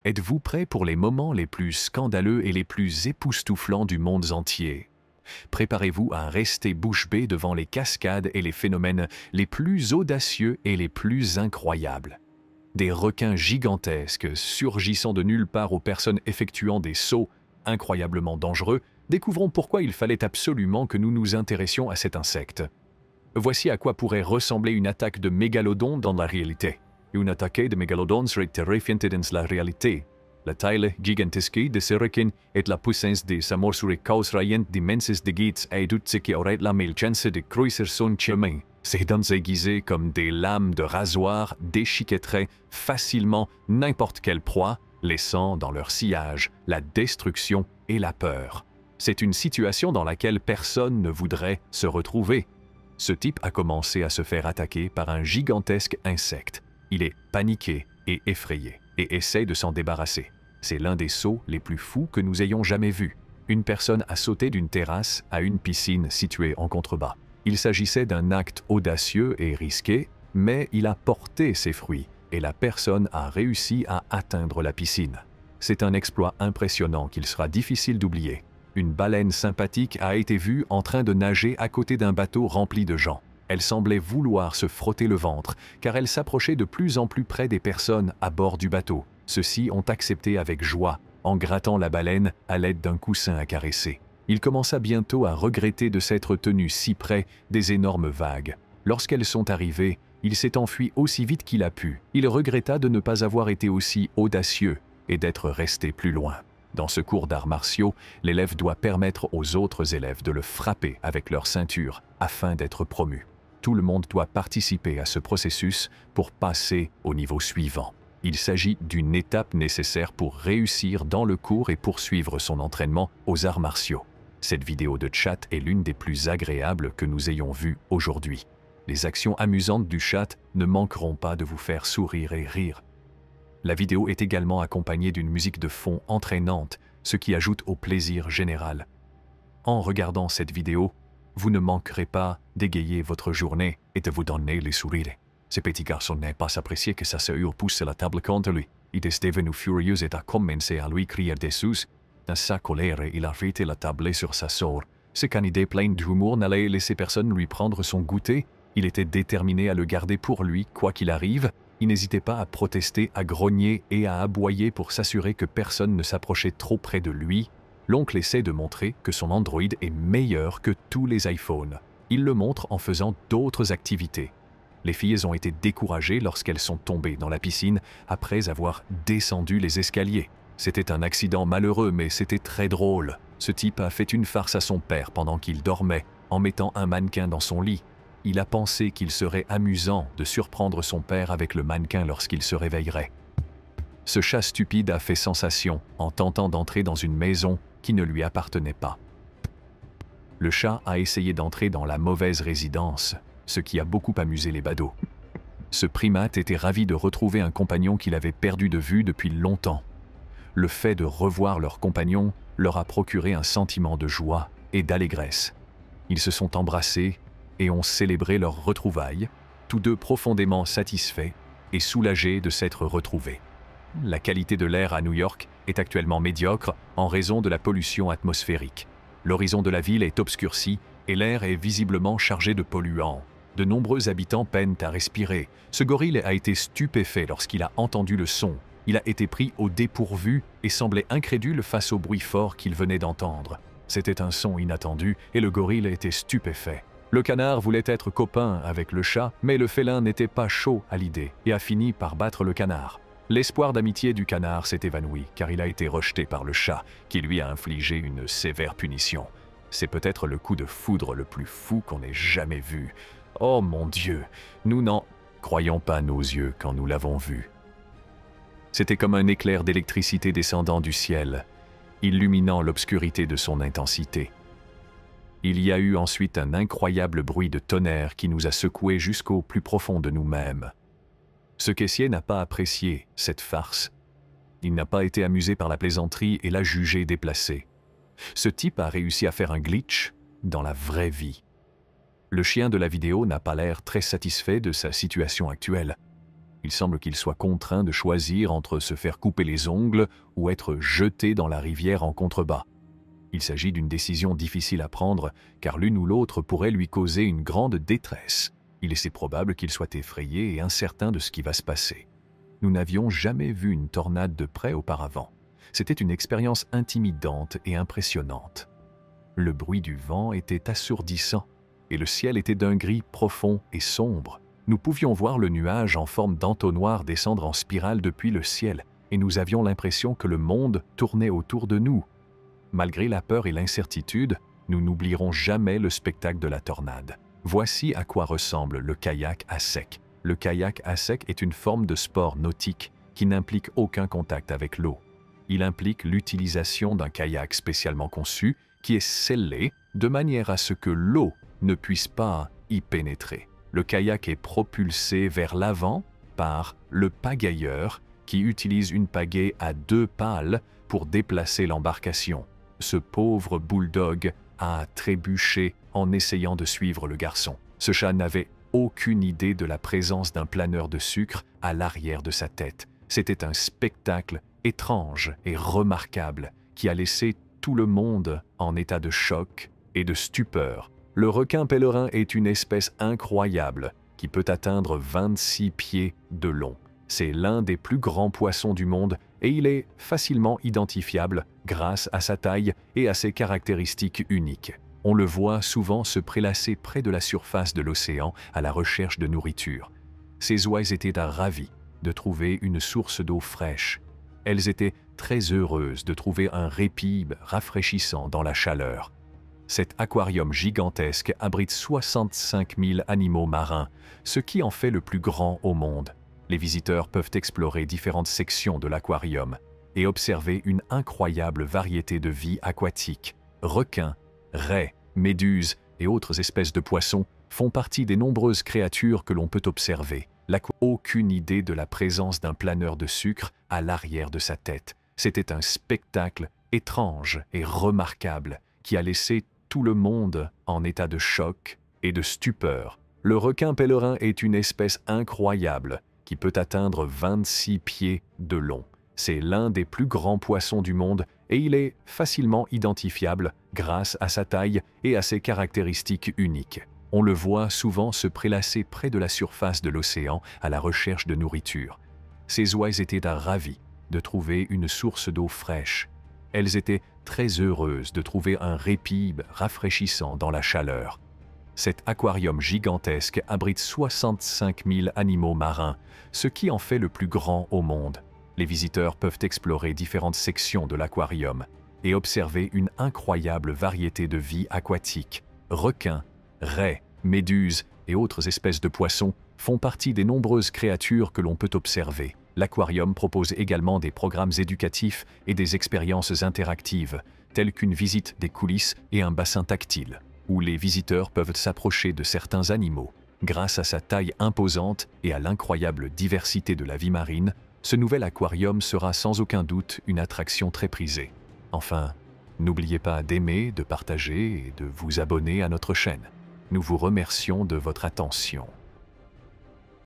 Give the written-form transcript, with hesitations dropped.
Êtes-vous prêt pour les moments les plus scandaleux et les plus époustouflants du monde entier? Préparez-vous à rester bouche bée devant les cascades et les phénomènes les plus audacieux et les plus incroyables. Des requins gigantesques surgissant de nulle part aux personnes effectuant des sauts incroyablement dangereux, découvrons pourquoi il fallait absolument que nous nous intéressions à cet insecte. Voici à quoi pourrait ressembler une attaque de mégalodon dans la réalité. Une attaque de mégalodon serait terrifiante dans la réalité. La taille gigantesque de ce requin et la puissance de sa morsure causeraient d'immenses dégâts et tout ce qui aurait la malchance de cruiser son chemin. Ces dents aiguisées comme des lames de rasoir déchiquetteraient facilement n'importe quelle proie, laissant dans leur sillage la destruction et la peur. C'est une situation dans laquelle personne ne voudrait se retrouver. Ce type a commencé à se faire attaquer par un gigantesque insecte. Il est paniqué et effrayé et essaie de s'en débarrasser. C'est l'un des sauts les plus fous que nous ayons jamais vus. Une personne a sauté d'une terrasse à une piscine située en contrebas. Il s'agissait d'un acte audacieux et risqué, mais il a porté ses fruits et la personne a réussi à atteindre la piscine. C'est un exploit impressionnant qu'il sera difficile d'oublier. Une baleine sympathique a été vue en train de nager à côté d'un bateau rempli de gens. Elle semblait vouloir se frotter le ventre, car elle s'approchait de plus en plus près des personnes à bord du bateau. Ceux-ci ont accepté avec joie, en grattant la baleine à l'aide d'un coussin à caresser. Il commença bientôt à regretter de s'être tenu si près des énormes vagues. Lorsqu'elles sont arrivées, il s'est enfui aussi vite qu'il a pu. Il regretta de ne pas avoir été aussi audacieux et d'être resté plus loin. Dans ce cours d'arts martiaux, l'élève doit permettre aux autres élèves de le frapper avec leur ceinture afin d'être promu. Tout le monde doit participer à ce processus pour passer au niveau suivant. Il s'agit d'une étape nécessaire pour réussir dans le cours et poursuivre son entraînement aux arts martiaux. Cette vidéo de chat est l'une des plus agréables que nous ayons vues aujourd'hui. Les actions amusantes du chat ne manqueront pas de vous faire sourire et rire. La vidéo est également accompagnée d'une musique de fond entraînante, ce qui ajoute au plaisir général. En regardant cette vidéo, vous ne manquerez pas d'égayer votre journée et de vous donner les sourires. Ce petit garçon n'est pas apprécié que sa sœur pousse la table contre lui. Il est devenu furieux et a commencé à lui crier dessus. Dans sa colère, il a arrêté la table sur sa sœur. Ce candidat plein d'humour n'allait laisser personne lui prendre son goûter. Il était déterminé à le garder pour lui, quoi qu'il arrive. Il n'hésitait pas à protester, à grogner et à aboyer pour s'assurer que personne ne s'approchait trop près de lui. L'oncle essaie de montrer que son Android est meilleur que tous les iPhones. Il le montre en faisant d'autres activités. Les filles ont été découragées lorsqu'elles sont tombées dans la piscine après avoir descendu les escaliers. C'était un accident malheureux, mais c'était très drôle. Ce type a fait une farce à son père pendant qu'il dormait, en mettant un mannequin dans son lit. Il a pensé qu'il serait amusant de surprendre son père avec le mannequin lorsqu'il se réveillerait. Ce chat stupide a fait sensation en tentant d'entrer dans une maison qui ne lui appartenait pas. Le chat a essayé d'entrer dans la mauvaise résidence, ce qui a beaucoup amusé les badauds. Ce primate était ravi de retrouver un compagnon qu'il avait perdu de vue depuis longtemps. Le fait de revoir leur compagnon leur a procuré un sentiment de joie et d'allégresse. Ils se sont embrassés et ont célébré leur retrouvailles, tous deux profondément satisfaits et soulagés de s'être retrouvés. La qualité de l'air à New York est actuellement médiocre en raison de la pollution atmosphérique. L'horizon de la ville est obscurci et l'air est visiblement chargé de polluants. De nombreux habitants peinent à respirer. Ce gorille a été stupéfait lorsqu'il a entendu le son. Il a été pris au dépourvu et semblait incrédule face au bruit fort qu'il venait d'entendre. C'était un son inattendu et le gorille était stupéfait. Le canard voulait être copain avec le chat, mais le félin n'était pas chaud à l'idée et a fini par battre le canard. L'espoir d'amitié du canard s'est évanoui car il a été rejeté par le chat qui lui a infligé une sévère punition. C'est peut-être le coup de foudre le plus fou qu'on ait jamais vu. Oh mon Dieu, nous n'en croyons pas nos yeux quand nous l'avons vu. C'était comme un éclair d'électricité descendant du ciel, illuminant l'obscurité de son intensité. Il y a eu ensuite un incroyable bruit de tonnerre qui nous a secoués jusqu'au plus profond de nous-mêmes. Ce caissier n'a pas apprécié cette farce. Il n'a pas été amusé par la plaisanterie et l'a jugé déplacé. Ce type a réussi à faire un glitch dans la vraie vie. Le chien de la vidéo n'a pas l'air très satisfait de sa situation actuelle. Il semble qu'il soit contraint de choisir entre se faire couper les ongles ou être jeté dans la rivière en contrebas. Il s'agit d'une décision difficile à prendre, car l'une ou l'autre pourrait lui causer une grande détresse. Il est assez probable qu'il soit effrayé et incertain de ce qui va se passer. Nous n'avions jamais vu une tornade de près auparavant. C'était une expérience intimidante et impressionnante. Le bruit du vent était assourdissant, et le ciel était d'un gris profond et sombre. Nous pouvions voir le nuage en forme d'entonnoir descendre en spirale depuis le ciel, et nous avions l'impression que le monde tournait autour de nous. Malgré la peur et l'incertitude, nous n'oublierons jamais le spectacle de la tornade. Voici à quoi ressemble le kayak à sec. Le kayak à sec est une forme de sport nautique qui n'implique aucun contact avec l'eau. Il implique l'utilisation d'un kayak spécialement conçu qui est scellé de manière à ce que l'eau ne puisse pas y pénétrer. Le kayak est propulsé vers l'avant par le pagailleur qui utilise une pagaie à 2 pales pour déplacer l'embarcation. Ce pauvre bulldog a trébuché en essayant de suivre le garçon. Ce chat n'avait aucune idée de la présence d'un planeur de sucre à l'arrière de sa tête. C'était un spectacle étrange et remarquable qui a laissé tout le monde en état de choc et de stupeur. Le requin pèlerin est une espèce incroyable qui peut atteindre 26 pieds de long. C'est l'un des plus grands poissons du monde et il est facilement identifiable grâce à sa taille et à ses caractéristiques uniques. On le voit souvent se prélasser près de la surface de l'océan à la recherche de nourriture. Ces oies étaient ravies de trouver une source d'eau fraîche. Elles étaient très heureuses de trouver un répit rafraîchissant dans la chaleur. Cet aquarium gigantesque abrite 65 000 animaux marins, ce qui en fait le plus grand au monde. Les visiteurs peuvent explorer différentes sections de l'aquarium et observer une incroyable variété de vie aquatique. Requins, raies, méduses et autres espèces de poissons font partie des nombreuses créatures que l'on peut observer. Aucune idée de la présence d'un planeur de sucre à l'arrière de sa tête. C'était un spectacle étrange et remarquable qui a laissé tout le monde en état de choc et de stupeur. Le requin pèlerin est une espèce incroyable qui peut atteindre 26 pieds de long. C'est l'un des plus grands poissons du monde et il est facilement identifiable grâce à sa taille et à ses caractéristiques uniques. On le voit souvent se prélasser près de la surface de l'océan à la recherche de nourriture. Ces oies étaient ravies de trouver une source d'eau fraîche. Elles étaient très heureuses de trouver un répit rafraîchissant dans la chaleur. Cet aquarium gigantesque abrite 65 000 animaux marins, ce qui en fait le plus grand au monde. Les visiteurs peuvent explorer différentes sections de l'aquarium et observer une incroyable variété de vie aquatique. Requins, raies, méduses et autres espèces de poissons font partie des nombreuses créatures que l'on peut observer. L'aquarium propose également des programmes éducatifs et des expériences interactives, telles qu'une visite des coulisses et un bassin tactile, où les visiteurs peuvent s'approcher de certains animaux. Grâce à sa taille imposante et à l'incroyable diversité de la vie marine, ce nouvel aquarium sera sans aucun doute une attraction très prisée. Enfin, n'oubliez pas d'aimer, de partager et de vous abonner à notre chaîne. Nous vous remercions de votre attention.